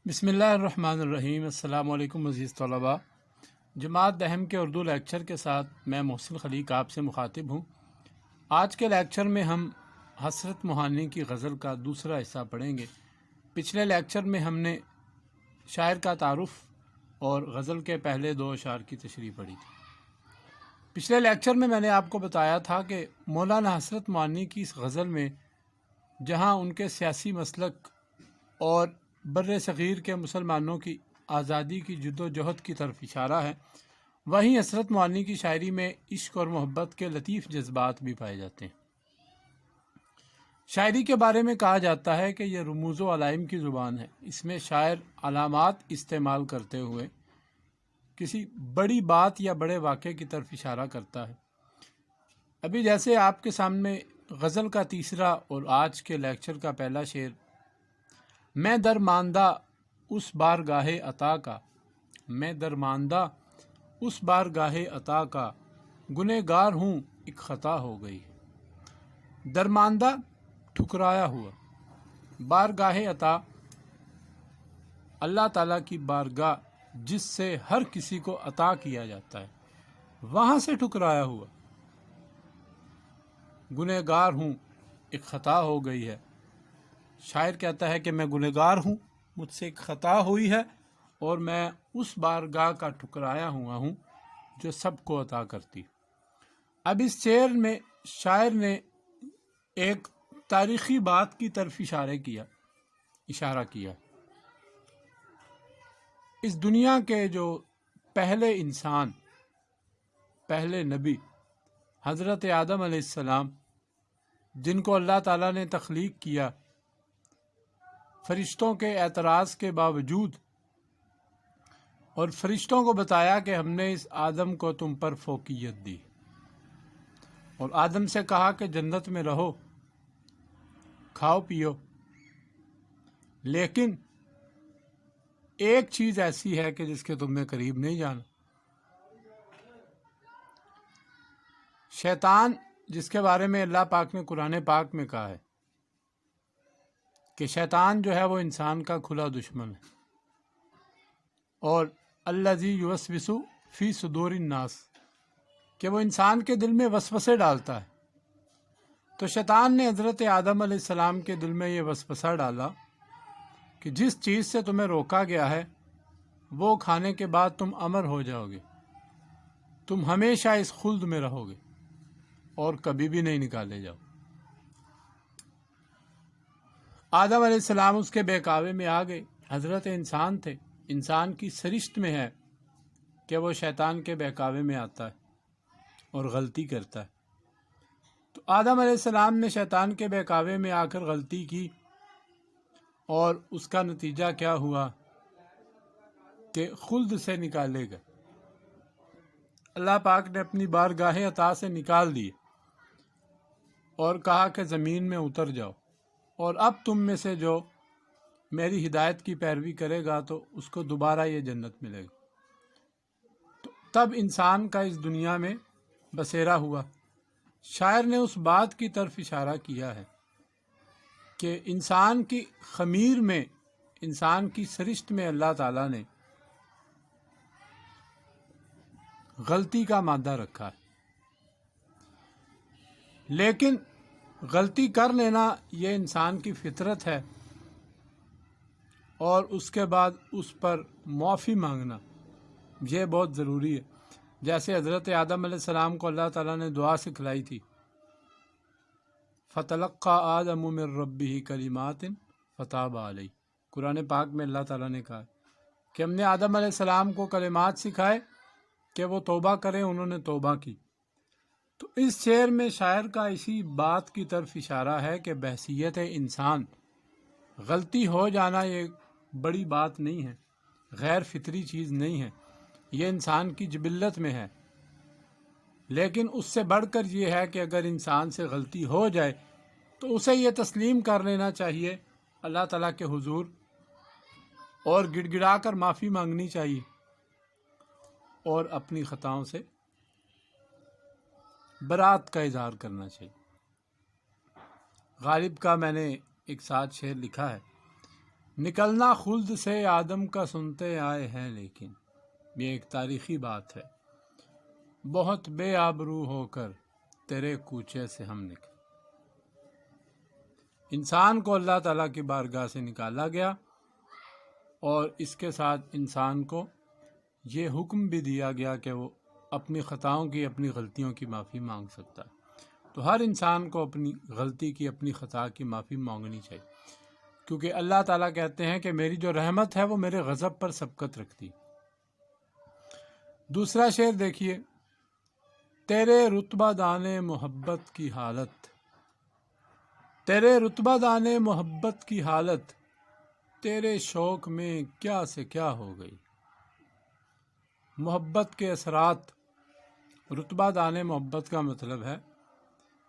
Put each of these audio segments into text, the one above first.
بسم اللہ الرحمن الرحیم۔ السلام علیکم عزیز طلباء، جماعت دہم کے اردو لیکچر کے ساتھ میں محسن خلیق آپ سے مخاطب ہوں۔ آج کے لیکچر میں ہم حسرت موہانی کی غزل کا دوسرا حصہ پڑھیں گے۔ پچھلے لیکچر میں ہم نے شاعر کا تعارف اور غزل کے پہلے دو اشعار کی تشریح پڑھی تھی۔ پچھلے لیکچر میں نے آپ کو بتایا تھا کہ مولانا حسرت موہانی کی اس غزل میں جہاں ان کے سیاسی مسلک اور بر صغیر کے مسلمانوں کی آزادی کی جد و جہد کی طرف اشارہ ہے، وہیں حسرت موہانی کی شاعری میں عشق اور محبت کے لطیف جذبات بھی پائے جاتے ہیں۔ شاعری کے بارے میں کہا جاتا ہے کہ یہ رموز و علائم کی زبان ہے۔ اس میں شاعر علامات استعمال کرتے ہوئے کسی بڑی بات یا بڑے واقعے کی طرف اشارہ کرتا ہے۔ ابھی جیسے آپ کے سامنے غزل کا تیسرا اور آج کے لیکچر کا پہلا شعر، میں درماندہ اس بارگاہ عطا کا، میں درماندہ اس بارگاہ عطا کا، گنہگار ہوں ایک خطا ہو گئی۔ درماندہ ٹھکرایا ہوا، بارگاہ عطا اللہ تعالیٰ کی بارگاہ جس سے ہر کسی کو عطا کیا جاتا ہے، وہاں سے ٹھکرایا ہوا، گنہگار ہوں ایک خطا ہو گئی ہے۔ شاعر کہتا ہے کہ میں گنہگار ہوں، مجھ سے ایک خطا ہوئی ہے اور میں اس بارگاہ کا ٹھکرایا ہوا ہوں جو سب کو عطا کرتی۔ اب اس شعر میں شاعر نے ایک تاریخی بات کی طرف اشارہ کیا۔ اس دنیا کے جو پہلے انسان، پہلے نبی حضرت آدم علیہ السلام، جن کو اللہ تعالیٰ نے تخلیق کیا فرشتوں کے اعتراض کے باوجود، اور فرشتوں کو بتایا کہ ہم نے اس آدم کو تم پر فوقیت دی، اور آدم سے کہا کہ جنت میں رہو، کھاؤ پیو، لیکن ایک چیز ایسی ہے کہ جس کے تم نے قریب نہیں جانا۔ شیطان، جس کے بارے میں اللہ پاک نے قرآن پاک میں کہا ہے کہ شیطان جو ہے وہ انسان کا کھلا دشمن ہے، اور الذی یوسوس فی صدور الناس، کہ وہ انسان کے دل میں وسوسے ڈالتا ہے۔ تو شیطان نے حضرت آدم علیہ السلام کے دل میں یہ وسوسہ ڈالا کہ جس چیز سے تمہیں روکا گیا ہے وہ کھانے کے بعد تم امر ہو جاؤ گے، تم ہمیشہ اس خلد میں رہو گے اور کبھی بھی نہیں نکالے جاؤ۔ آدم علیہ السلام اس کے بہکاوے میں آ گئے۔ حضرت انسان تھے، انسان کی سرشت میں ہے کہ وہ شیطان کے بہکاوے میں آتا ہے اور غلطی کرتا ہے۔ تو آدم علیہ السلام نے شیطان کے بہکاوے میں آ کر غلطی کی، اور اس کا نتیجہ کیا ہوا کہ خلد سے نکالے گئے۔ اللہ پاک نے اپنی بارگاہ عطا سے نکال دیے اور کہا کہ زمین میں اتر جاؤ، اور اب تم میں سے جو میری ہدایت کی پیروی کرے گا تو اس کو دوبارہ یہ جنت ملے گا۔ تو تب انسان کا اس دنیا میں بسیرا ہوا۔ شاعر نے اس بات کی طرف اشارہ کیا ہے کہ انسان کی خمیر میں، انسان کی سرشت میں اللہ تعالیٰ نے غلطی کا مادہ رکھا ہے، لیکن غلطی کر لینا یہ انسان کی فطرت ہے، اور اس کے بعد اس پر معافی مانگنا یہ بہت ضروری ہے۔ جیسے حضرت آدم علیہ السلام کو اللہ تعالیٰ نے دعا سکھلائی تھی، فَتَلَقَّىٰ آدَمُ مِن رَبِّهِ كَلِمَاتٍ فَتَابَ عَلَيْهِ۔ قرآن پاک میں اللہ تعالیٰ نے کہا کہ ہم نے آدم علیہ السلام کو کلمات سکھائے کہ وہ توبہ کریں، انہوں نے توبہ کی۔ تو اس شعر میں شاعر کا اسی بات کی طرف اشارہ ہے کہ بحیثیت انسان غلطی ہو جانا یہ بڑی بات نہیں ہے، غیر فطری چیز نہیں ہے، یہ انسان کی جبلت میں ہے۔ لیکن اس سے بڑھ کر یہ ہے کہ اگر انسان سے غلطی ہو جائے تو اسے یہ تسلیم کر لینا چاہیے اللہ تعالیٰ کے حضور، اور گڑ گڑا کر معافی مانگنی چاہیے، اور اپنی خطاؤں سے برات کا اظہار کرنا چاہیے۔ غالب کا میں نے ایک ساتھ شعر لکھا ہے نکلنا خلد سے آدم کا سنتے آئے ہیں، لیکن یہ ایک تاریخی بات ہے، بہت بے آبرو ہو کر تیرے کوچے سے ہم نکلے۔ انسان کو اللہ تعالیٰ کی بارگاہ سے نکالا گیا، اور اس کے ساتھ انسان کو یہ حکم بھی دیا گیا کہ وہ اپنی خطاؤں کی، اپنی غلطیوں کی معافی مانگ سکتا ہے۔ تو ہر انسان کو اپنی غلطی کی، اپنی خطا کی معافی مانگنی چاہیے، کیونکہ اللہ تعالیٰ کہتے ہیں کہ میری جو رحمت ہے وہ میرے غضب پر سبقت رکھتی۔ دوسرا شعر دیکھیے، تیرے رتبہ دانے محبت کی حالت، تیرے رتبہ دانے محبت کی حالت، تیرے شوق میں کیا سے کیا ہو گئی۔ محبت کے اثرات، رتبہ دانے محبت کا مطلب ہے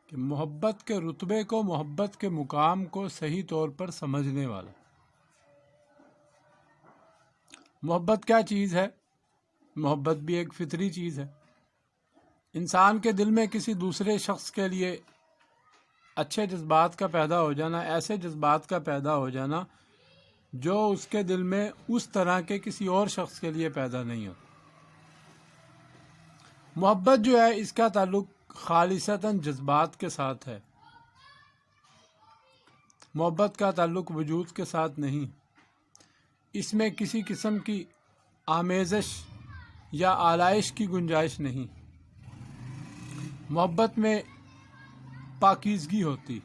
کہ محبت کے رتبے کو، محبت کے مقام کو صحیح طور پر سمجھنے والا۔ محبت کیا چیز ہے؟ محبت بھی ایک فطری چیز ہے۔ انسان کے دل میں کسی دوسرے شخص کے لیے اچھے جذبات کا پیدا ہو جانا، ایسے جذبات کا پیدا ہو جانا جو اس کے دل میں اس طرح کے کسی اور شخص کے لیے پیدا نہیں ہوتا۔ محبت جو ہے، اس کا تعلق خالصتاً جذبات کے ساتھ ہے۔ محبت کا تعلق وجود کے ساتھ نہیں، اس میں کسی قسم کی آمیزش یا آلائش کی گنجائش نہیں۔ محبت میں پاکیزگی ہوتی۔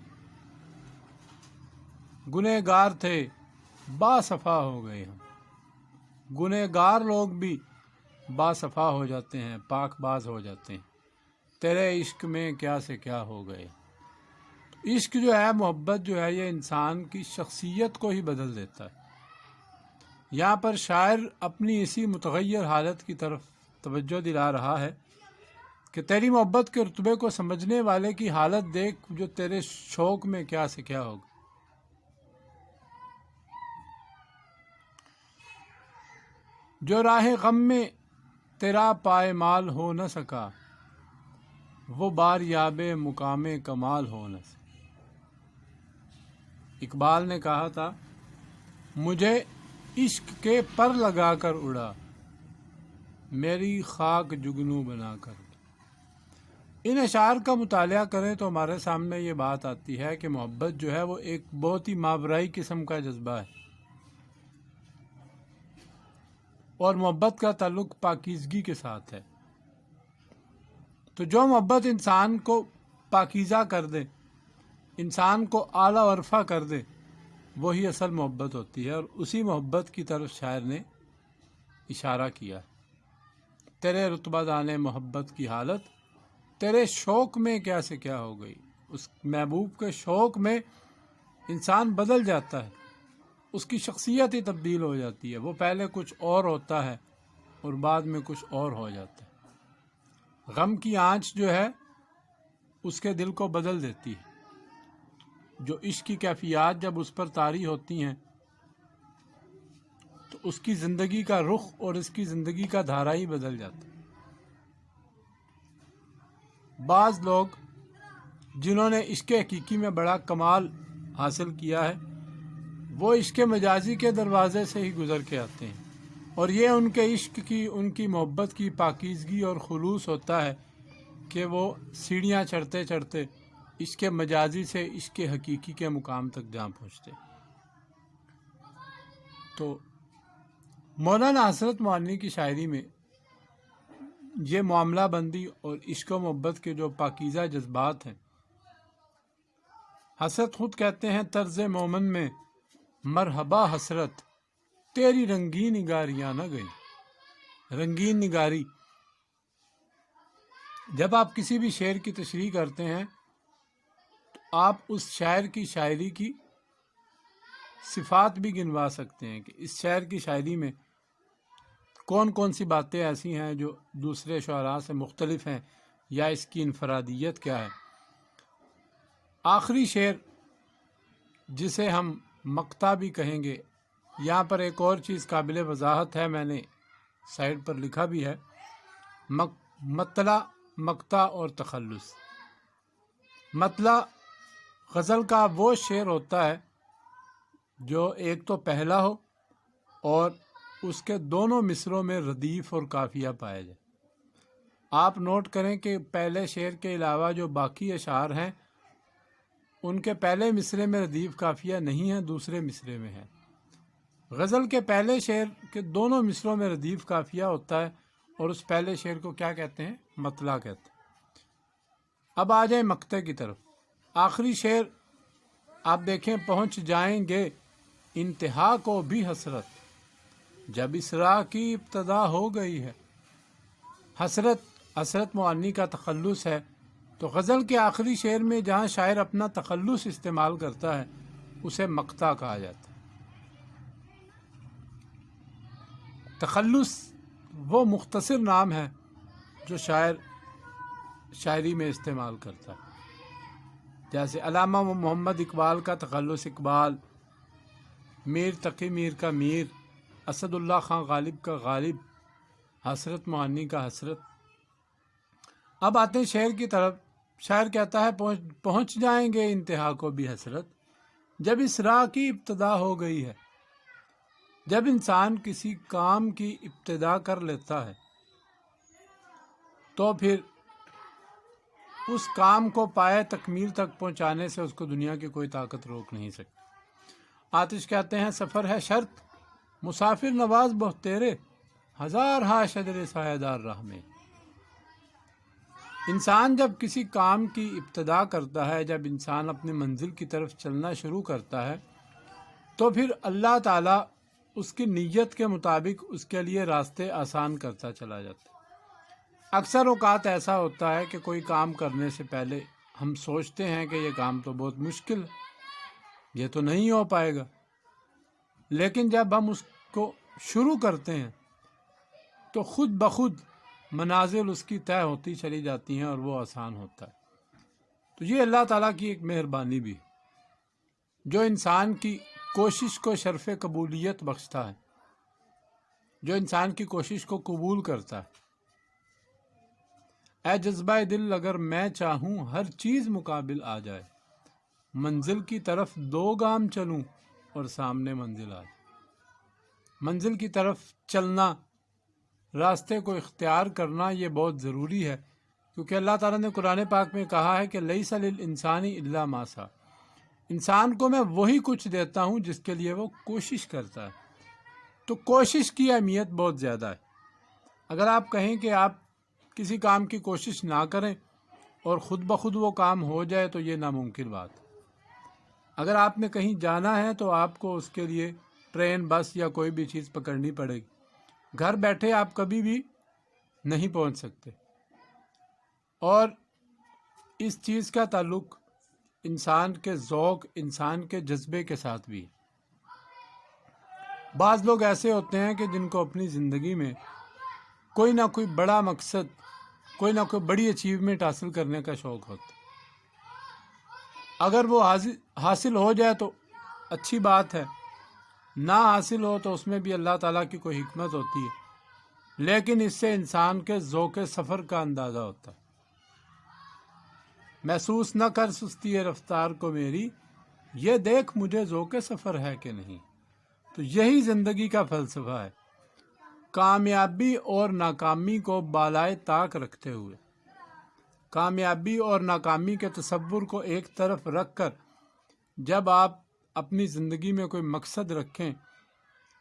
گنہگار تھے، باصفا ہو گئے ہم۔ گنہگار لوگ بھی باصفا ہو جاتے ہیں، پاک باز ہو جاتے ہیں۔ تیرے عشق میں کیا سے کیا ہو گئے۔ عشق جو ہے، محبت جو ہے، یہ انسان کی شخصیت کو ہی بدل دیتا ہے۔ یہاں پر شاعر اپنی اسی متغیر حالت کی طرف توجہ دلا رہا ہے کہ تیری محبت کے رتبے کو سمجھنے والے کی حالت دیکھ، جو تیرے شوق میں کیا سے کیا ہوگا۔ جو راہ غم میں تیرا پائمال ہو نہ سکا، وہ بار یاب مقام کمال ہو نہ سکا۔ اقبال نے کہا تھا، مجھے عشق کے پر لگا کر اڑا، میری خاک جگنو بنا کر۔ ان اشعار کا مطالعہ کریں تو ہمارے سامنے یہ بات آتی ہے کہ محبت جو ہے وہ ایک بہت ہی ماورائی قسم کا جذبہ ہے، اور محبت کا تعلق پاکیزگی کے ساتھ ہے۔ تو جو محبت انسان کو پاکیزہ کر دے، انسان کو اعلیٰ و عرفہ کر دے، وہی اصل محبت ہوتی ہے، اور اسی محبت کی طرف شاعر نے اشارہ کیا۔ تیرے رتبہ دانے محبت کی حالت، تیرے شوق میں کیا سے کیا ہو گئی۔ اس محبوب کے شوق میں انسان بدل جاتا ہے، اس کی شخصیت ہی تبدیل ہو جاتی ہے۔ وہ پہلے کچھ اور ہوتا ہے اور بعد میں کچھ اور ہو جاتا ہے۔ غم کی آنچ جو ہے اس کے دل کو بدل دیتی ہے۔ جو عشق کی کیفیات جب اس پر طاری ہوتی ہیں تو اس کی زندگی کا رخ اور اس کی زندگی کا دھارا ہی بدل جاتا ہے۔ بعض لوگ جنہوں نے عشق حقیقی میں بڑا کمال حاصل کیا ہے، وہ عشق مجازی کے دروازے سے ہی گزر کے آتے ہیں، اور یہ ان کے عشق کی، ان کی محبت کی پاکیزگی اور خلوص ہوتا ہے کہ وہ سیڑھیاں چڑھتے چڑھتے عشق مجازی سے عشق حقیقی کے مقام تک جا پہنچتے۔ تو مولانا حسرت موانی کی شاعری میں یہ معاملہ بندی اور عشق و محبت کے جو پاکیزہ جذبات ہیں، حسرت خود کہتے ہیں طرز مومن میں، مرحبا حسرت تیری رنگین نگاریاں نہ گئی۔ رنگین نگاری، جب آپ کسی بھی شعر کی تشریح کرتے ہیں تو آپ اس شاعر کی شاعری کی صفات بھی گنوا سکتے ہیں کہ اس شاعر کی شاعری میں کون کون سی باتیں ایسی ہیں جو دوسرے شعراء سے مختلف ہیں، یا اس کی انفرادیت کیا ہے۔ آخری شعر جسے ہم مقطع بھی کہیں گے، یہاں پر ایک اور چیز قابل وضاحت ہے، میں نے سائٹ پر لکھا بھی ہے، مطلع، مقطع اور تخلص۔ مطلع غزل کا وہ شعر ہوتا ہے جو ایک تو پہلا ہو اور اس کے دونوں مصروں میں ردیف اور قافیہ پایا جائے۔ آپ نوٹ کریں کہ پہلے شعر کے علاوہ جو باقی اشعار ہیں ان کے پہلے مصرے میں ردیف قافیہ نہیں ہے، دوسرے مصرے میں ہے۔ غزل کے پہلے شعر کے دونوں مصروں میں ردیف قافیہ ہوتا ہے اور اس پہلے شعر کو کیا کہتے ہیں؟ مطلع کہتے ہیں۔ اب آ جائیں مقطع کی طرف۔ آخری شعر آپ دیکھیں، پہنچ جائیں گے انتہا کو بھی حسرت، جب اس راہ کی ابتدا ہو گئی ہے۔ حسرت معنی کا تخلص ہے، تو غزل کے آخری شعر میں جہاں شاعر اپنا تخلص استعمال کرتا ہے اسے مقطع کہا جاتا ہے۔ تخلص وہ مختصر نام ہے جو شاعر شاعری میں استعمال کرتا ہے، جیسے علامہ محمد اقبال کا تخلص اقبال، میر تقی میر کا میر، اسد اللہ خان غالب کا غالب، حسرت معنی کا حسرت۔ اب آتے ہیں شعر کی طرف۔ شاعر کہتا ہے پہنچ جائیں گے انتہا کو بھی حسرت، جب اس راہ کی ابتدا ہو گئی ہے۔ جب انسان کسی کام کی ابتدا کر لیتا ہے تو پھر اس کام کو پائے تکمیل تک پہنچانے سے اس کو دنیا کی کوئی طاقت روک نہیں سکتی۔ آتش کہتے ہیں سفر ہے شرط، مسافر نواز بہت تیرے، ہزار ہا شجر سایہ دار راہ میں۔ انسان جب کسی کام کی ابتدا کرتا ہے، جب انسان اپنی منزل کی طرف چلنا شروع کرتا ہے تو پھر اللہ تعالیٰ اس کی نیت کے مطابق اس کے لیے راستے آسان کرتا چلا جاتا ہے۔ اکثر اوقات ایسا ہوتا ہے کہ کوئی کام کرنے سے پہلے ہم سوچتے ہیں کہ یہ کام تو بہت مشکل ہے، یہ تو نہیں ہو پائے گا، لیکن جب ہم اس کو شروع کرتے ہیں تو خود بخود منازل اس کی طے ہوتی چلی جاتی ہیں اور وہ آسان ہوتا ہے۔ تو یہ اللہ تعالیٰ کی ایک مہربانی بھی ہے جو انسان کی کوشش کو شرف قبولیت بخشتا ہے، جو انسان کی کوشش کو قبول کرتا ہے۔ اے جذبہ دل اگر میں چاہوں ہر چیز مقابل آ جائے، منزل کی طرف 2 گام چلوں اور سامنے منزل آ جائے۔ منزل کی طرف چلنا، راستے کو اختیار کرنا، یہ بہت ضروری ہے، کیونکہ اللہ تعالیٰ نے قرآن پاک میں کہا ہے کہ لیس للانسان الا ما سعی، انسان کو میں وہی کچھ دیتا ہوں جس کے لیے وہ کوشش کرتا ہے۔ تو کوشش کی اہمیت بہت زیادہ ہے۔ اگر آپ کہیں کہ آپ کسی کام کی کوشش نہ کریں اور خود بخود وہ کام ہو جائے تو یہ ناممکن بات ہے۔ اگر آپ نے کہیں جانا ہے تو آپ کو اس کے لیے ٹرین، بس یا کوئی بھی چیز پکڑنی پڑے گی۔ گھر بیٹھے آپ کبھی بھی نہیں پہنچ سکتے۔ اور اس چیز کا تعلق انسان کے ذوق، انسان کے جذبے کے ساتھ بھی ہے۔ بعض لوگ ایسے ہوتے ہیں کہ جن کو اپنی زندگی میں کوئی نہ کوئی بڑا مقصد، کوئی نہ کوئی بڑی اچیومنٹ حاصل کرنے کا شوق ہوتا ہے۔ اگر وہ حاصل ہو جائے تو اچھی بات ہے، نہ حاصل ہو تو اس میں بھی اللہ تعالیٰ کی کوئی حکمت ہوتی ہے، لیکن اس سے انسان کے ذوق سفر کا اندازہ ہوتا ہے۔ محسوس نہ کر سستی رفتار کو میری، یہ دیکھ مجھے ذوق سفر ہے کہ نہیں۔ تو یہی زندگی کا فلسفہ ہے، کامیابی اور ناکامی کو بالائے طاق رکھتے ہوئے، کامیابی اور ناکامی کے تصور کو ایک طرف رکھ کر جب آپ اپنی زندگی میں کوئی مقصد رکھیں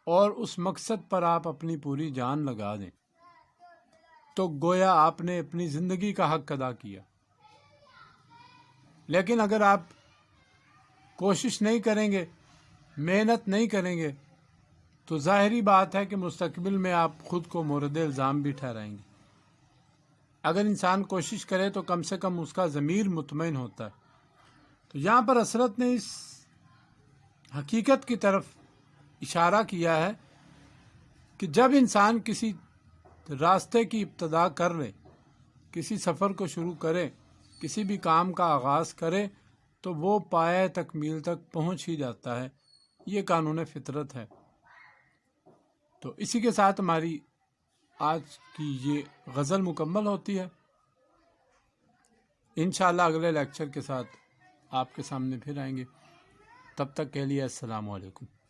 اور اس مقصد پر آپ اپنی پوری جان لگا دیں تو گویا آپ نے اپنی زندگی کا حق ادا کیا۔ لیکن اگر آپ کوشش نہیں کریں گے، محنت نہیں کریں گے، تو ظاہری بات ہے کہ مستقبل میں آپ خود کو مورد الزام بھی ٹھہرائیں گے۔ اگر انسان کوشش کرے تو کم سے کم اس کا ضمیر مطمئن ہوتا ہے۔ تو یہاں پر حسرت نے اس حقیقت کی طرف اشارہ کیا ہے کہ جب انسان کسی راستے کی ابتدا کر لے، کسی سفر کو شروع کرے، کسی بھی کام کا آغاز کرے تو وہ پائے تکمیل تک پہنچ ہی جاتا ہے۔ یہ قانون فطرت ہے۔ تو اسی کے ساتھ ہماری آج کی یہ غزل مکمل ہوتی ہے۔ انشاءاللہ اگلے لیکچر کے ساتھ آپ کے سامنے پھر آئیں گے۔ تب تک کے لیے السلام علیکم۔